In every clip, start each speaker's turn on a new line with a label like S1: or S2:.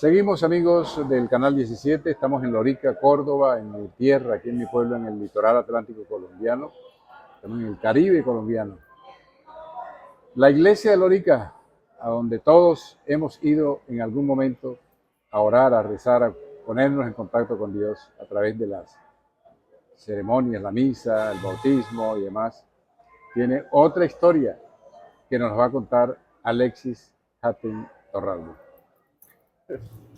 S1: Seguimos amigos del Canal 17, estamos en Lorica, Córdoba, en mi tierra, aquí en mi pueblo, en el litoral atlántico colombiano, estamos en el Caribe colombiano. La iglesia de Lorica, a donde todos hemos ido en algún momento a orar, a rezar, a ponernos en contacto con Dios a través de las ceremonias, la misa, el bautismo y demás, tiene otra historia que nos va a contar Alexis Hatem Torralbo.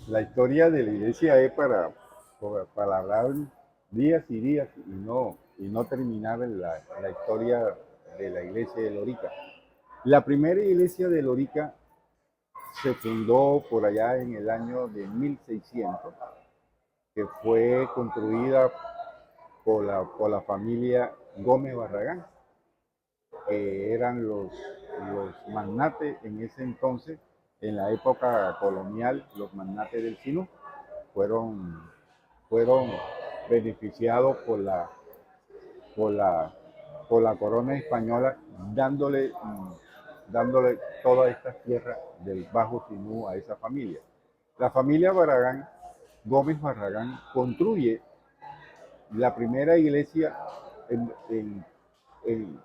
S2: La historia de la iglesia es para hablar días y días y no terminar la historia de la iglesia de Lorica. La primera iglesia de Lorica se fundó por allá en el año de 1600, que fue construida por la familia Gómez Barragán, que eran los magnates en ese entonces, en la época colonial, los magnates del Sinú fueron, fueron beneficiados por la, por la corona española, dándole todas estas tierras del Bajo Sinú a esa familia. La familia Barragán, Gómez Barragán, construye la primera iglesia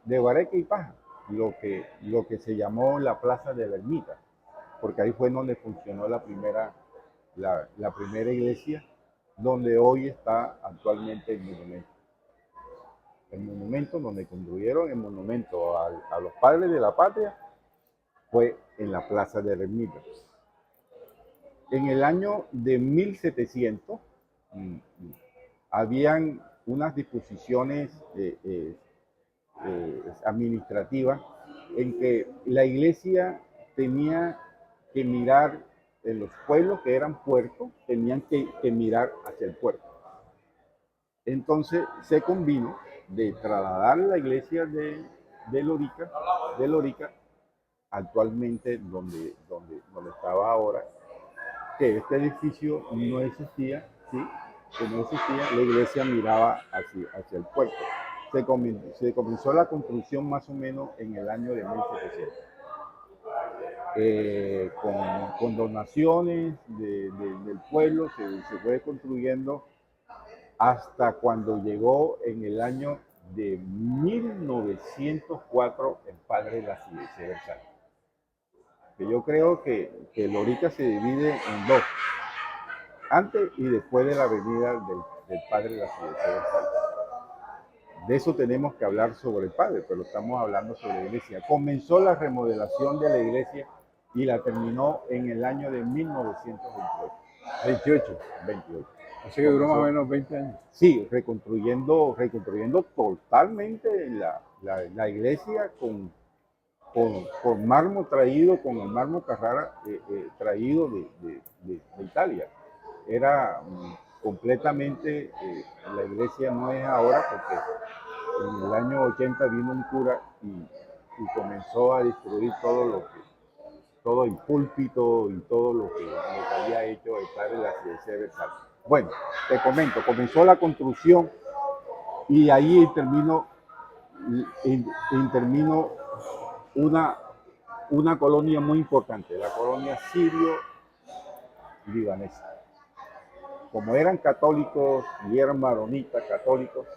S2: de Bareque y Paja, lo que se llamó la Plaza de la Ermita, porque ahí fue donde funcionó la primera iglesia, donde hoy está actualmente el monumento. El monumento donde construyeron el monumento a los padres de la patria fue en la Plaza de la Ermita. En el año de 1700 habían unas disposiciones administrativas en que la iglesia tenía que mirar en los pueblos que eran puertos, tenían que mirar hacia el puerto. Entonces se convino de trasladar la iglesia de Lorica actualmente donde estaba ahora, que este edificio no existía, ¿sí? Que no existía, la iglesia miraba hacia el puerto. Se comenzó la construcción más o menos en el año de 1700. Con donaciones del pueblo se fue construyendo hasta cuando llegó en el año de 1904 el padre de la iglesia de Versalles. Que yo creo que Lorica se divide en dos, antes y después de la venida del padre de la iglesia de Versalles. De eso tenemos que hablar sobre el padre, pero estamos hablando sobre la iglesia. Comenzó la remodelación de la iglesia y la terminó en el año de 1928.
S1: 28.
S2: 28.
S1: Así que duró más o menos 20 años.
S2: Sí, reconstruyendo totalmente la iglesia con mármol traído, con el mármol Carrara traído de Italia. Era completamente, la iglesia no es ahora porque en el año 80 vino un cura y comenzó a destruir todo el púlpito y todo lo que había hecho el padre de la iglesia de Versalles. Bueno, te comento, comenzó la construcción y ahí intervino una colonia muy importante, la colonia sirio-libanesa. Como eran católicos y eran maronitas católicos,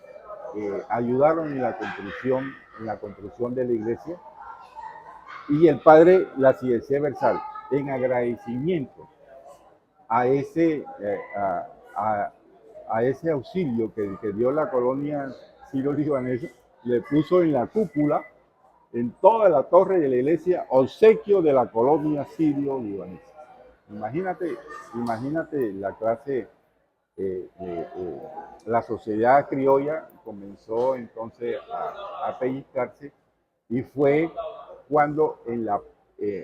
S2: ayudaron en la construcción de la iglesia, y el padre la iglesia de Versalles, en agradecimiento a a ese auxilio que dio la colonia sirio-libanesa, le puso en la cúpula, en toda la torre de la iglesia, obsequio de la colonia sirio-libanesa. Imagínate la clase, la sociedad criolla comenzó entonces a pellizcarse, y fue cuando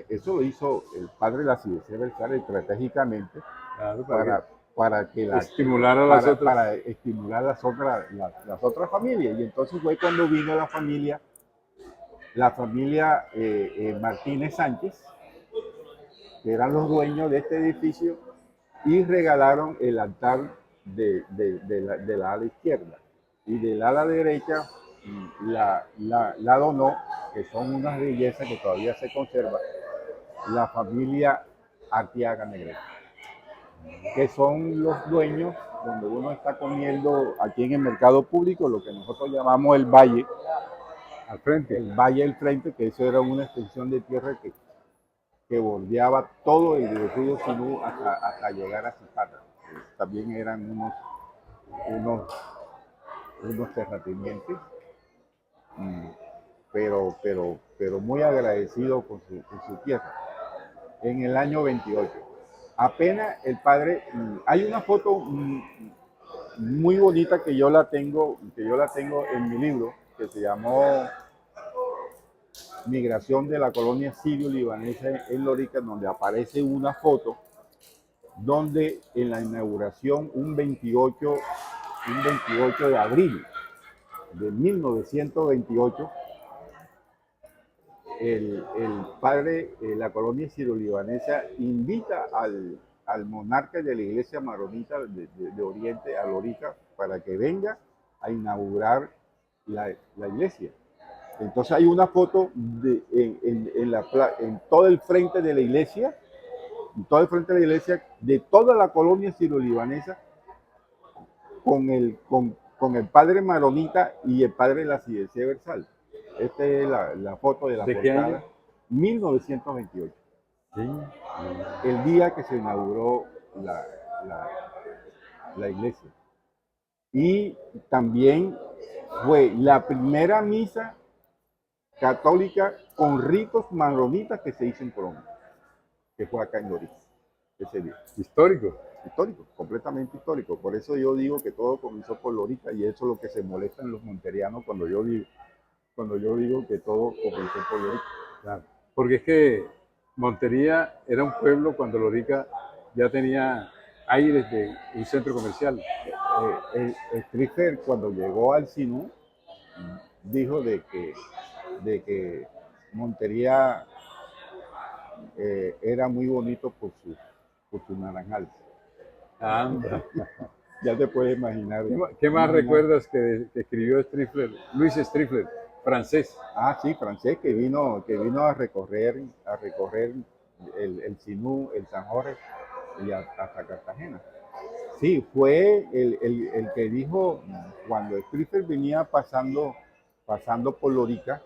S2: eso lo hizo el padre de la iglesia de Versalles estratégicamente,
S1: Claro,
S2: para que
S1: estimular a las otras.
S2: para estimular las otras familias. Y entonces fue cuando vino la familia Martínez Sánchez, que eran los dueños de este edificio, y regalaron el altar de la ala izquierda. Y del ala derecha la donó, que son unas bellezas que todavía se conservan, la familia Arteaga Negrete. que son los dueños donde uno está comiendo aquí en el mercado público, lo que nosotros llamamos
S1: al frente.
S2: el valle del frente, que eso era una extensión de tierra que bordeaba todo el río Sinú hasta llegar a Zipata. También eran unos, unos terratenientes, mm, pero muy agradecido con su tierra. En el año 28. Apenas el padre, hay una foto muy bonita que yo la tengo en mi libro, que se llamó Migración de la colonia sirio-libanesa en Lorica, donde aparece una foto donde en la inauguración un 28 de abril de 1928, el padre de la colonia sirio-libanesa invita al monarca de la iglesia maronita de Oriente, a Lorica, para que venga a inaugurar la iglesia. Entonces hay una foto en todo el frente de la iglesia, en todo el frente de la iglesia, de toda la colonia sirio-libanesa, con el padre maronita y el padre de la Cidencia Versal. Esta es la foto de la
S1: ¿De qué
S2: portada.
S1: año?
S2: 1928.
S1: Sí.
S2: El día que se inauguró la, la, la iglesia. Y también fue la primera misa católica con ritos maronitas que se hizo en Colombia, que fue acá en Lorica, ese día.
S1: Histórico.
S2: Histórico, completamente histórico. Por eso yo digo que todo comenzó por Lorica y eso es lo que se molestan los monterianos cuando yo digo que todo comenzó por Lorica.
S1: Claro. Porque es que Montería era un pueblo cuando Lorica ya tenía aires de un centro comercial.
S2: El Triffer cuando llegó al Sinú dijo de que Montería era muy bonito por su naranjal.
S1: Anda.
S2: Ya te puedes imaginar.
S1: ¿Qué más recuerdas que escribió Strifler? Luis Strifler, francés.
S2: Ah, sí, francés que vino a recorrer el Sinú, el San Jorge y hasta Cartagena. Sí, fue el que dijo cuando Strifler venía pasando por Lorica,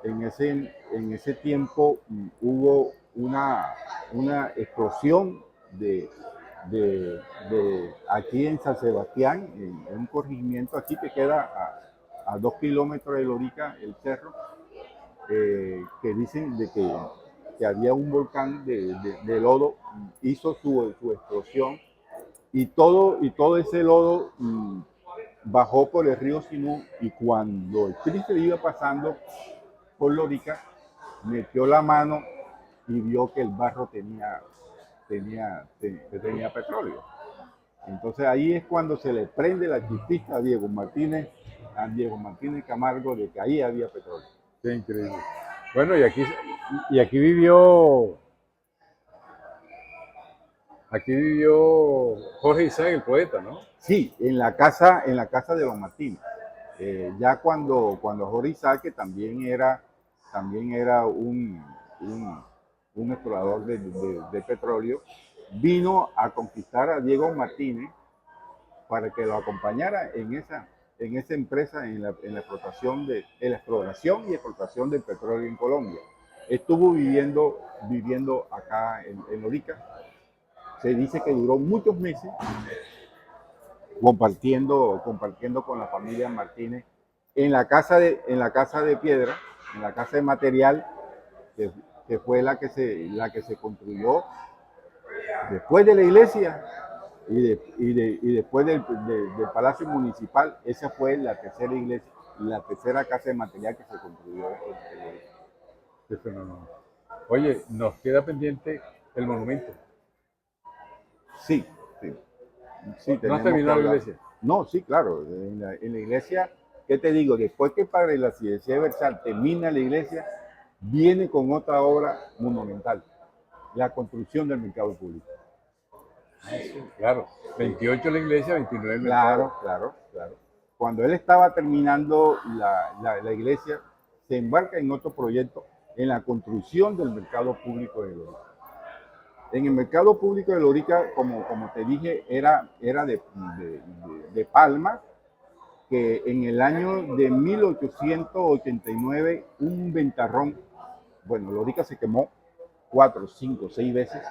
S2: en ese tiempo hubo una explosión de aquí en San Sebastián, en un corregimiento aquí que queda a 2 kilómetros de Lorica, el cerro, que dicen que había un volcán de lodo, hizo su explosión y todo ese lodo bajó por el río Sinú y cuando el Cristo iba pasando por Lorica, metió la mano y vio que el barro tenía petróleo. Entonces ahí es cuando se le prende la chispita a Diego Martínez Camargo de que ahí había petróleo.
S1: Qué increíble. Bueno, y aquí vivió Jorge Isaac, el poeta, ¿no?
S2: Sí, en la casa de los Martínez. Ya cuando Jorge Isaac, que también era un explorador de petróleo, vino a conquistar a Diego Martínez para que lo acompañara en esa empresa, en la exploración y explotación del petróleo en Colombia. Estuvo viviendo acá en Lorica. Se dice que duró muchos meses compartiendo con la familia Martínez en la casa de piedra, en la casa de material, que fue la que se construyó después de la iglesia y después del Palacio Municipal. Esa fue la tercera iglesia, la tercera casa de material que se construyó
S1: Eso no. Oye, nos queda pendiente el monumento.
S2: Sí, sí. Sí,
S1: ¿No has
S2: tenemos que
S1: terminado la
S2: hablar.
S1: iglesia?
S2: No, sí, claro. En la iglesia, ¿qué te digo? Después que el padre de la Cidencia Versal termina la iglesia, viene con otra obra monumental, la construcción del mercado público.
S1: Claro.
S2: Sí.
S1: 28 la iglesia, 29 el
S2: Claro,
S1: mercado.
S2: claro, claro. Cuando él estaba terminando la iglesia, se embarca en otro proyecto, en la construcción del mercado público de Lorica. En el mercado público de Lorica, como te dije, era de palma, que en el año de 1889 un ventarrón, bueno, Lorica se quemó 4, 5, 6 veces,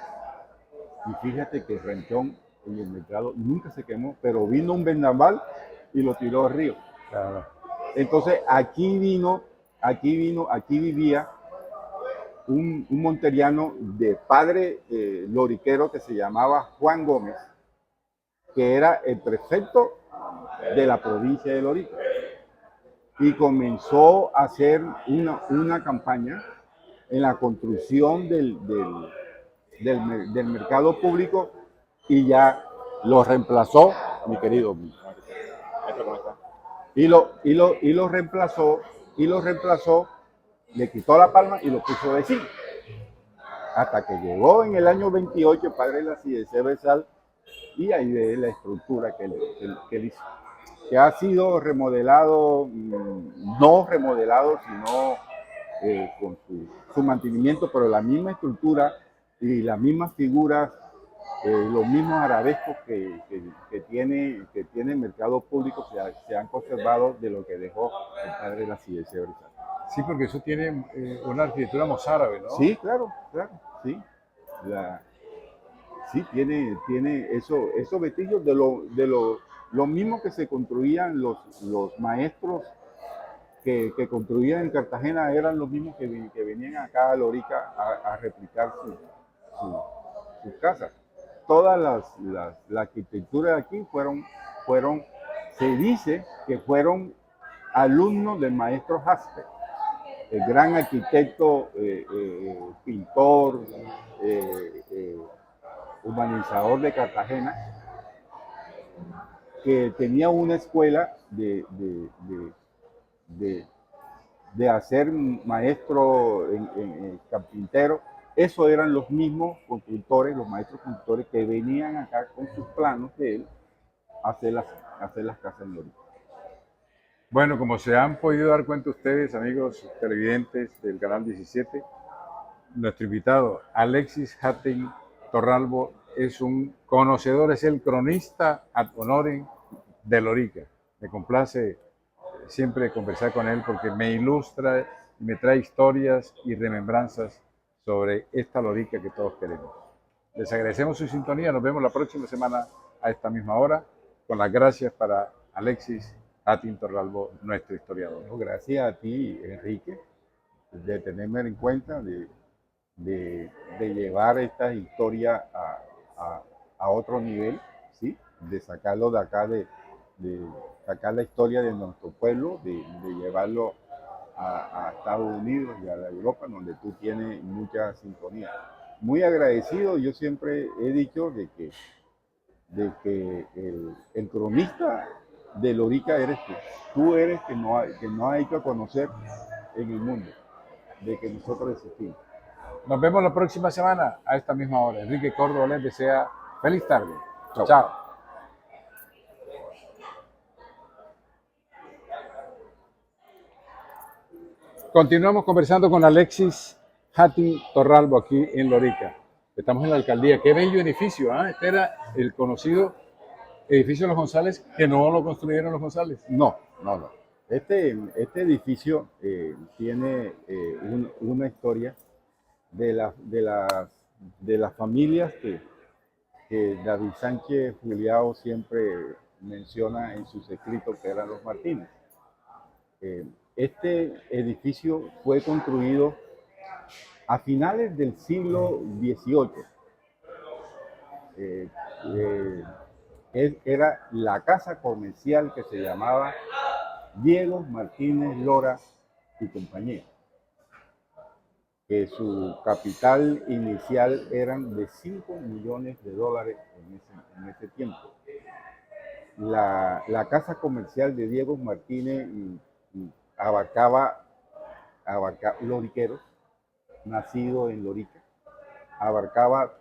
S2: y fíjate que el ranchón en el mercado nunca se quemó, pero vino un vendaval y lo tiró al río.
S1: Claro.
S2: Entonces aquí vivía un monteriano de padre loriquero que se llamaba Juan Gómez, que era el prefecto de la provincia de Lorica. Y comenzó a hacer una campaña en la construcción del mercado público y ya lo reemplazó, mi querido. Y lo reemplazó, le quitó la palma y lo puso vecino. Hasta que llegó en el año 28 el padre de la CIDC Bersal y ahí ve la estructura que él hizo. Que ha sido remodelado, no remodelado, sino con su mantenimiento, pero la misma estructura y las mismas figuras, los mismos arabescos que tiene el mercado público se han conservado de lo que dejó el padre de la CIDC Bersal.
S1: Sí, porque eso tiene una arquitectura mozárabe, ¿no?
S2: Sí, claro, sí. Sí, tiene esos vestigios de lo mismo que se construían los maestros que construían en Cartagena, eran los mismos que venían acá a Lorica a replicar sus casas. Todas la arquitectura de aquí se dice que fueron alumnos del maestro Jaspe, el gran arquitecto, pintor, urbanizador de Cartagena, que tenía una escuela de hacer maestro en carpintero. Esos eran los mismos constructores, los maestros constructores que venían acá con sus planos de él a hacer las casas en Lorica.
S1: Bueno, como se han podido dar cuenta ustedes, amigos televidentes del canal 17, nuestro invitado Alexis Hatem Torralbo es un conocedor, es el cronista ad honorem de Lorica. Me complace siempre conversar con él porque me ilustra y me trae historias y remembranzas sobre esta Lorica que todos queremos. Les agradecemos su sintonía, nos vemos la próxima semana a esta misma hora, con las gracias para Alexis Hatem Torralbo, nuestro historiador.
S2: Bueno, gracias a ti, Enrique, de tenerme en cuenta, de llevar esta historia a otro nivel, ¿sí? De sacarlo de acá, de sacar la historia de nuestro pueblo, de llevarlo a Estados Unidos y a la Europa, donde tú tienes mucha sintonía. Muy agradecido, yo siempre he dicho de que el cronista de Lorica eres tú. Tú eres que no ha hecho a conocer en el mundo, de que nosotros existimos.
S1: Nos vemos la próxima semana a esta misma hora. Enrique Córdoba les desea feliz tarde.
S2: Chao.
S1: Chao. Continuamos conversando con Alexis Hatem Torralbo aquí en Lorica. Estamos en la alcaldía. Qué bello edificio, ¿eh? Este era el conocido edificio de los González, que no lo construyeron los González.
S2: No. Este edificio tiene una historia de las familias que David Sánchez Juliao siempre menciona en sus escritos, que eran los Martínez. Este edificio fue construido a finales del siglo XVIII. Era la casa comercial que se llamaba Diego Martínez Lora y compañía, que su capital inicial eran de $5 millones en ese tiempo. La casa comercial de Diego Martínez abarcaba loriqueros, nacido en Lorica, abarcaba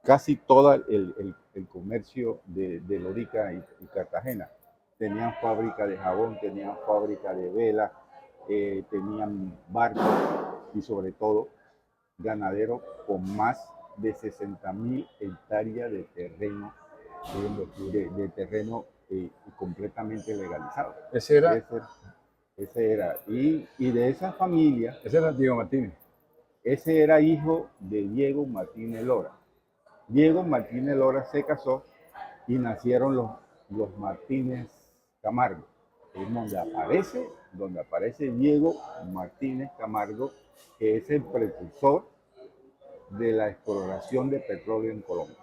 S2: casi todo el comercio de Lorica y Cartagena. Tenían fábrica de jabón, tenían fábrica de vela, tenían barcos y sobre todo ganaderos con más de 60.000 hectáreas de terreno, de terreno completamente legalizado.
S1: Ese era,
S2: Ese era. Y de esa familia,
S1: ese era Diego Martínez.
S2: ese era hijo de Diego Martínez Lora. Diego Martínez Lora se casó y nacieron los Martínez Camargo. Es donde aparece Diego Martínez Camargo, que es el precursor de la exploración de petróleo en Colombia.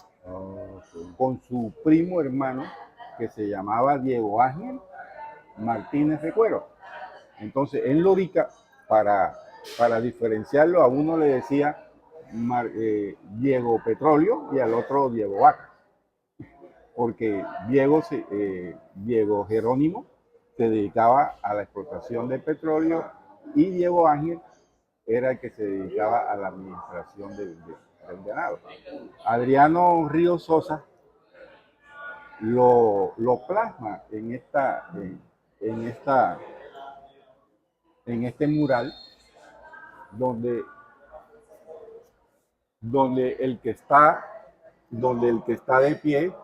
S1: Sí.
S2: Con su primo hermano, que se llamaba Diego Ángel Martínez Recuero. Entonces, en Lorica, para diferenciarlo, a uno le decía Diego Petróleo y al otro Diego Vaca. Porque Diego Jerónimo se dedicaba a la explotación de petróleo y Diego Ángel era el que se dedicaba a la administración del ganado. Adriano Ríos Sosa lo plasma en este mural donde, donde el que está de pie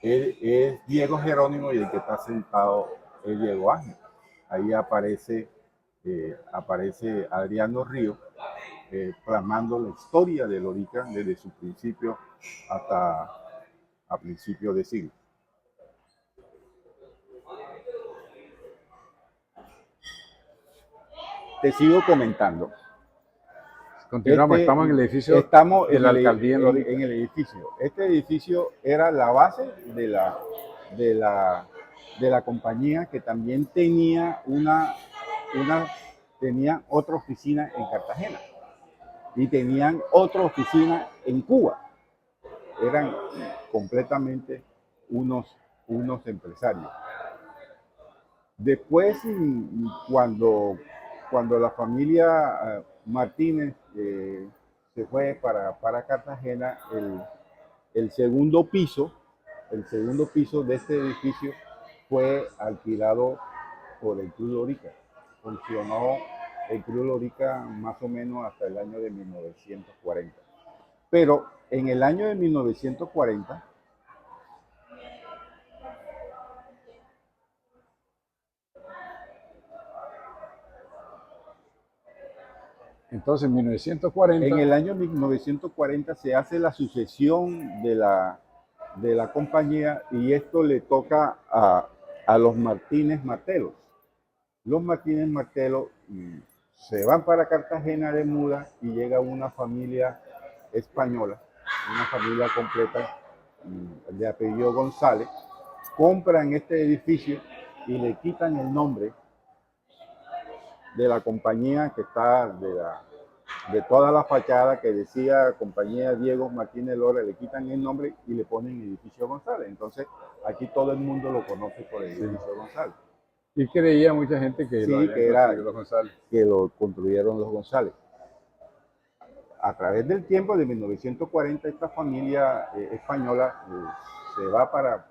S2: es Diego Jerónimo y el que está sentado es Diego Ángel. Ahí aparece Adriano Ríos plasmando la historia de Lorica desde su principio hasta a principios de siglo. Te sigo comentando.
S1: Continuamos, estamos en el edificio
S2: Estamos
S1: de la alcaldía en Lorica.
S2: en el edificio. Este edificio era la base de la compañía, que también tenía tenía otra oficina en Cartagena y tenían otra oficina en Cuba. Eran completamente unos empresarios. Después, cuando la familia Martínez se fue para Cartagena, el segundo piso de este edificio fue alquilado por el Club Lorica. Funcionó el Club Lorica más o menos hasta el año de 1940. Pero en el año de 1940,
S1: Entonces, en 1940,
S2: en el año 1940 se hace la sucesión de la compañía y esto le toca a los Martínez Martelos. Los Martínez Martelos se van para Cartagena de muda y llega una familia española, una familia completa de apellido González, compran este edificio y le quitan el nombre de la compañía que está de toda la fachada que decía compañía Diego Martínez Lora, le quitan el nombre y le ponen edificio González. Entonces aquí todo el mundo lo conoce por el edificio González.
S1: Y creía mucha gente que
S2: sí,
S1: lo habían construido los González.
S2: Que lo construyeron los González. A través del tiempo de 1940 esta familia española se va para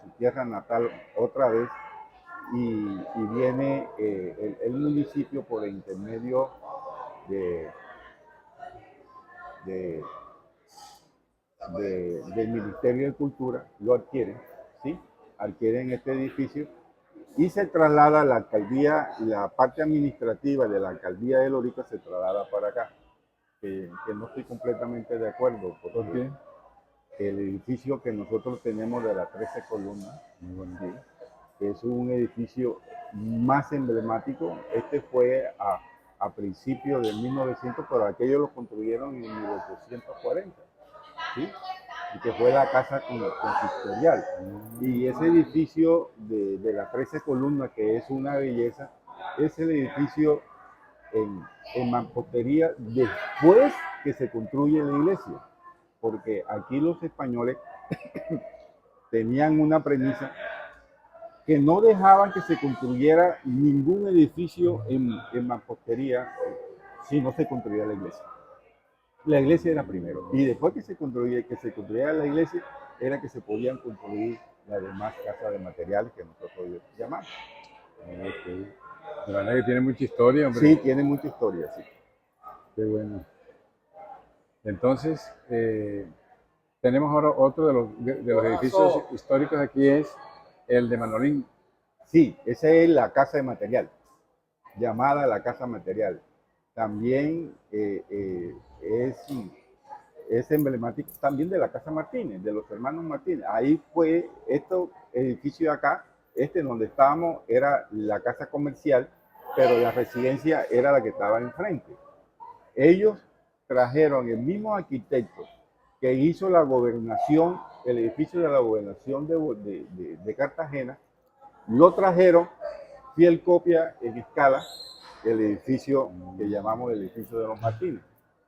S2: su tierra natal otra vez y viene el municipio por el intermedio del Ministerio de Cultura, lo adquieren, ¿sí? Adquieren este edificio y se traslada a la alcaldía, la parte administrativa de la alcaldía de Lorica se traslada para acá, que no estoy completamente de acuerdo, porque el edificio que nosotros tenemos de las 13 columnas, ¿sí? Es un edificio más emblemático. Este fue a principios de 1900, pero aquellos lo construyeron en 1840, ¿sí? Y que fue la casa consistorial. Y ese edificio de las 13 columnas, que es una belleza, es el edificio en mampostería después que se construye la iglesia. Porque aquí los españoles tenían una premisa que no dejaban que se construyera ningún edificio en mampostería si no se construía la iglesia. La iglesia era primero y después que se construyera la iglesia era que se podían construir las demás casas de materiales que nosotros llamamos.
S1: La verdad que tiene mucha historia, hombre.
S2: Sí, tiene mucha historia, sí.
S1: Qué bueno. Entonces, tenemos ahora otro de los edificios históricos aquí, es el de Manolín.
S2: Sí, esa es la Casa de Material, llamada la Casa Material. También es emblemático también de la Casa Martínez, de los hermanos Martínez. Ahí fue, este edificio de acá, donde estábamos, era la casa comercial, pero la residencia era la que estaba enfrente. Ellos trajeron el mismo arquitecto que hizo la gobernación, el edificio de la gobernación de Cartagena, lo trajeron, fiel copia en escala, el edificio que llamamos el edificio de los Martínez,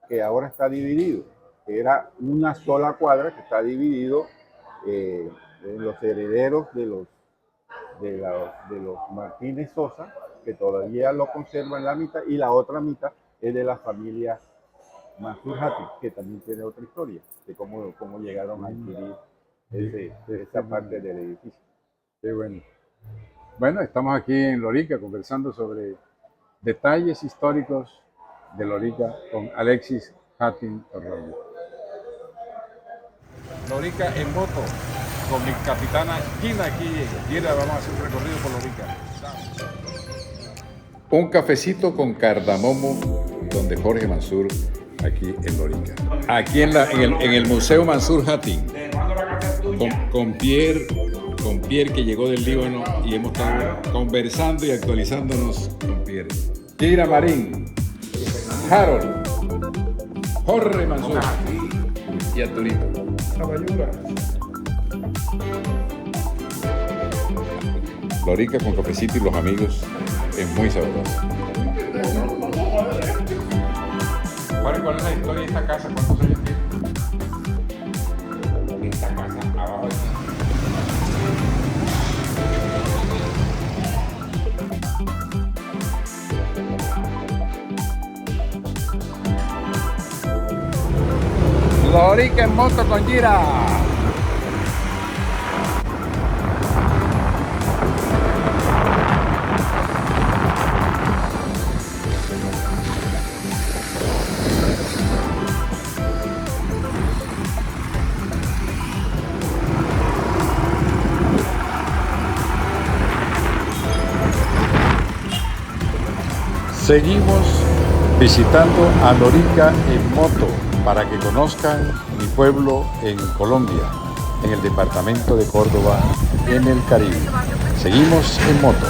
S2: que ahora está dividido. Era una sola cuadra que está dividido en los herederos de los Martínez Sosa, que todavía lo conservan la mitad, y la otra mitad es de la familia Mansur Hatim, que también tiene otra historia de cómo llegaron a adquirir esa parte del edificio.
S1: Qué bueno. Bueno, estamos aquí en Lorica conversando sobre detalles históricos de Lorica con Alexis Hatim Torroya. Lorica en moto, con mi capitana Gina aquí. Gina, vamos a hacer un recorrido por Lorica. Un cafecito con cardamomo, donde Jorge Mansur, aquí en Lorica. Aquí en el Museo Mansur Hatim, con Pierre, que llegó del Líbano, y hemos estado conversando y actualizándonos con Pierre. Kira Marín, Harold, Jorge Mansur y Arturito. Lorica con cafecito y los amigos es muy sabroso. ¿Cuál es la historia de esta casa? ¿Cuántos años tiene? Esta casa abajo de Lorica en moto con Gira. Seguimos visitando a Lorica en moto para que conozcan mi pueblo en Colombia, en el departamento de Córdoba, en el Caribe. Seguimos en moto.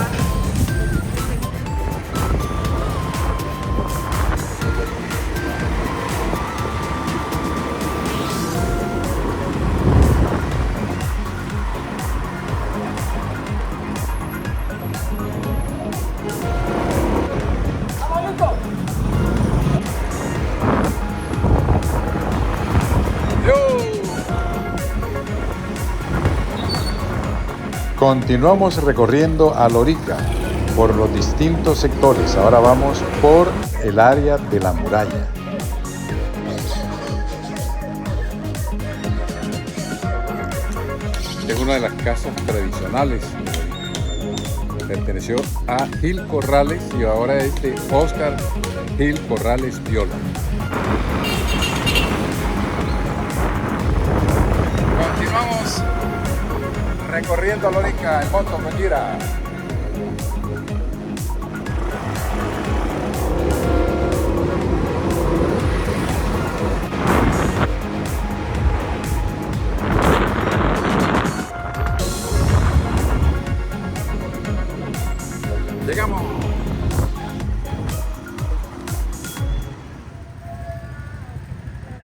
S1: Continuamos recorriendo a Lorica por los distintos sectores. Ahora vamos por el área de la muralla. Es una de las casas tradicionales. Perteneció a Gil Corrales y ahora es de Óscar Gil Corrales Viola. Continuamos recorriendo Lorica en moto con Gira. Llegamos.